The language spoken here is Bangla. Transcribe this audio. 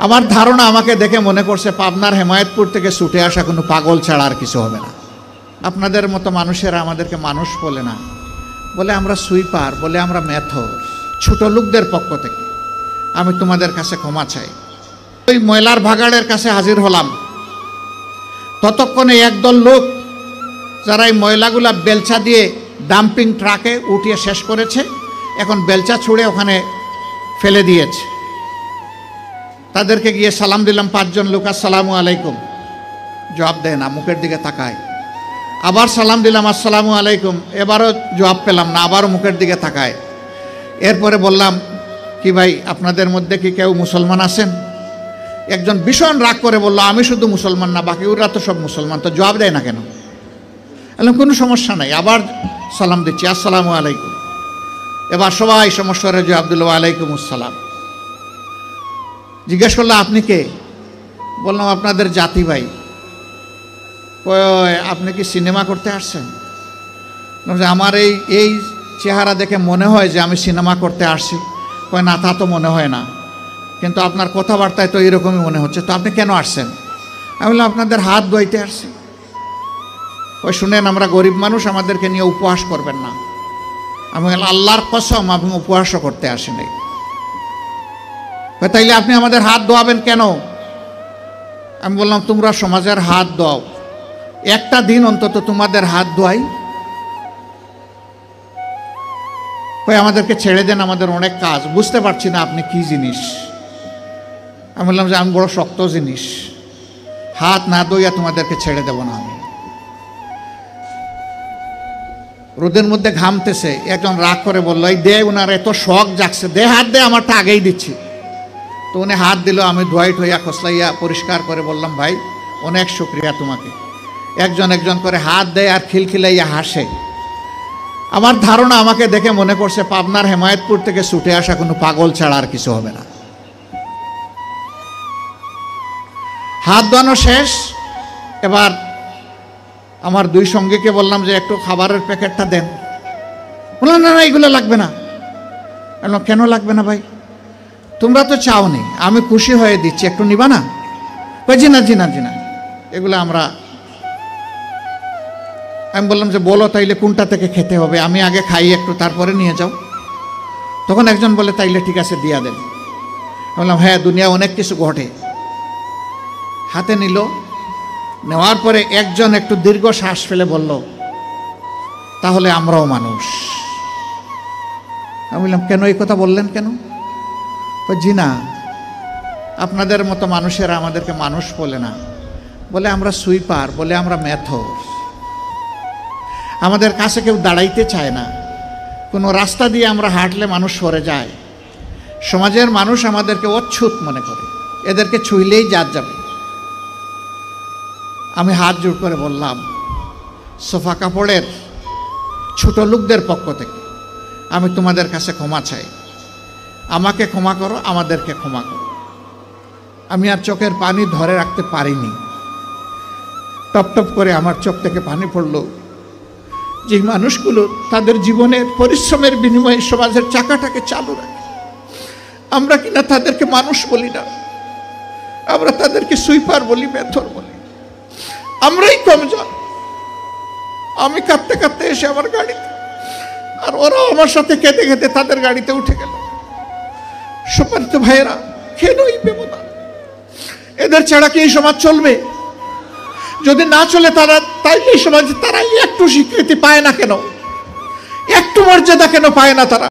আমার ধারণা আমাকে দেখে মনে করছে পাবনার হেমায়েতপুর থেকে ছুটে আসা কোনো পাগল ছাড়া আর কিছু হবে না। আপনাদের মতো মানুষেরা আমাদেরকে মানুষ বলে না, বলে আমরা সুইপার, বলে আমরা মেথর। ছোট লোকদের পক্ষ থেকে আমি তোমাদের কাছে ক্ষমা চাই। ওই ময়লার ভাগাড়ের কাছে হাজির হলাম, ততক্ষণে একদল লোক যারা এই ময়লাগুলা বেলচা দিয়ে ডাম্পিং ট্রাকে উঠিয়ে শেষ করেছে, এখন বেলচা ছুঁড়ে ওখানে ফেলে দিয়েছে। তাদেরকে গিয়ে সালাম দিলাম, 5 জন লোক, আসসালামু আলাইকুম, জবাব দেয় না, মুখের দিকে তাকায়। আবার সালাম দিলাম, আসসালামু আলাইকুম, এবারও জবাব পেলাম না, আবারও মুখের দিকে তাকায়। এরপরে বললাম, কি ভাই আপনাদের মধ্যে কি কেউ মুসলমান আছেন? একজন ভীষণ রাগ করে বলল, আমি শুধু মুসলমান না, বাকি ওরা তো সব মুসলমান, তো জবাব দেয় না কেন? বললাম কোনো সমস্যা নাই, আবার সালাম দিচ্ছি, আসসালামু আলাইকুম। এবার সবাই সমস্যারে জবাব দিল, ওয়ালাইকুম আসসালাম। জিজ্ঞেস করলো, আপনি কে? বললাম আপনাদের জাতি ভাই। আপনি কি সিনেমা করতে আসছেন? আমার এই চেহারা দেখে মনে হয় যে আমি সিনেমা করতে আসছি। কয় না, তা তো মনে হয় না, কিন্তু আপনার কথাবার্তায় তো এরকমই মনে হচ্ছে। তো আপনি কেন আসছেন? আমি বললাম আপনাদের হাত ধুইতে আসছি। ওই শুনেন, আমরা গরিব মানুষ, আমাদেরকে নিয়ে উপহাস করবেন না। আমি বললাম আল্লাহর কসম আমি উপহাসও করতে আসিনি। তাইলে আপনি আমাদের হাত ধোয়াবেন কেন? আমি বললাম তোমরা সমাজের হাত ধোও, একটা দিন অন্তত তোমাদের হাত ধোয়াই। আমাদেরকে ছেড়ে দেন, আমাদের অনেক কাজ, বুঝতে পারছি না আপনি কি জিনিস। আমি বললাম যে আমি বড় শক্ত জিনিস, হাত না ধোয়া তোমাদেরকে ছেড়ে দেব না আমি। রোদের মধ্যে ঘামতেছে, একজন রাগ করে বললো, এই দে, ওনার এত শখ জাগছে, দে হাত দে, আমারটা আগেই দিচ্ছি। তো উনি হাত দিল, আমি ধোয়াই ঠোয়া খসলাইয়া পরিষ্কার করে বললাম, ভাই অনেক শুক্রিয়া তোমাকে। একজন একজন করে হাত দেয় আর খিলখিলাইয়া হাসে। আমার ধারণা আমাকে দেখে মনে করছে পাবনার হেমায়েতপুর থেকে ছুটে আসা কোনো পাগল ছাড়া আর কিছু হবে না। হাত ধোয়ানো শেষ, এবার আমার 2 সঙ্গীকে বললাম যে একটু খাবারের প্যাকেটটা দেন। বললাম না না, এগুলো লাগবে না। কেন লাগবে না ভাই? তোমরা তো চাওনি, আমি খুশি হয়ে দিচ্ছি, একটু নিবা না? জি না জি না জি না, এগুলো আমরা। আমি বললাম যে বলো তাইলে কোনটা থেকে খেতে হবে, আমি আগে খাই একটু, তারপরে নিয়ে যাও। তখন একজন বলে তাইলে ঠিক আছে দিয়া দেন। বললাম হ্যাঁ, দুনিয়া অনেক কিছু ঘটে। হাতে নিল, নেওয়ার পরে একজন একটু দীর্ঘ শ্বাস ফেলে বলল, তাহলে আমরাও মানুষ। আমি বললাম কেন এই কথা বললেন কেন? জি না, আপনাদের মতো মানুষেরা আমাদেরকে মানুষ বলে না, বলে আমরা সুইপার, বলে আমরা মেথর। আমাদের কাছে কেউ দাঁড়াইতে চায় না। কোনো রাস্তা দিয়ে আমরা হাঁটলে মানুষ সরে যায়। সমাজের মানুষ আমাদেরকে অচ্ছুত মনে করে, এদেরকে ছুঁইলেই জাত যাবে। আমি হাত জোড় করে বললাম, সোফা কাপড়ের ছোট লোকদের পক্ষ থেকে আমি তোমাদের কাছে ক্ষমা চাই। আমাকে ক্ষমা করো, আমাদেরকে ক্ষমা করো। আমি আর চোখের পানি ধরে রাখতে পারিনি, টপ টপ করে আমার চোখ থেকে পানি পড়ল। যে মানুষগুলো তাদের জীবনের পরিশ্রমের বিনিময়ে সমাজের চাকাটাকে চালু রাখে, আমরা কিনা তাদেরকে মানুষ বলি না, আমরা তাদেরকে সুইপার বলি, মেথর বলি। আমরাই কমজন। আমি কাঁদতে কাঁদতে এসে আমার গাড়িতে, আর ওরাও আমার সাথে কেঁদে কেঁদে তাদের গাড়িতে উঠে গেল। সম্মানিত ভাইয়েরা, কেন এই ব্যবধান? এদের ছাড়া কি এই সমাজ চলবে? যদি না চলে তাইলে এই সমাজে তারা একটু স্বীকৃতি পায় না কেন? একটু মর্যাদা কেন পায় না তারা?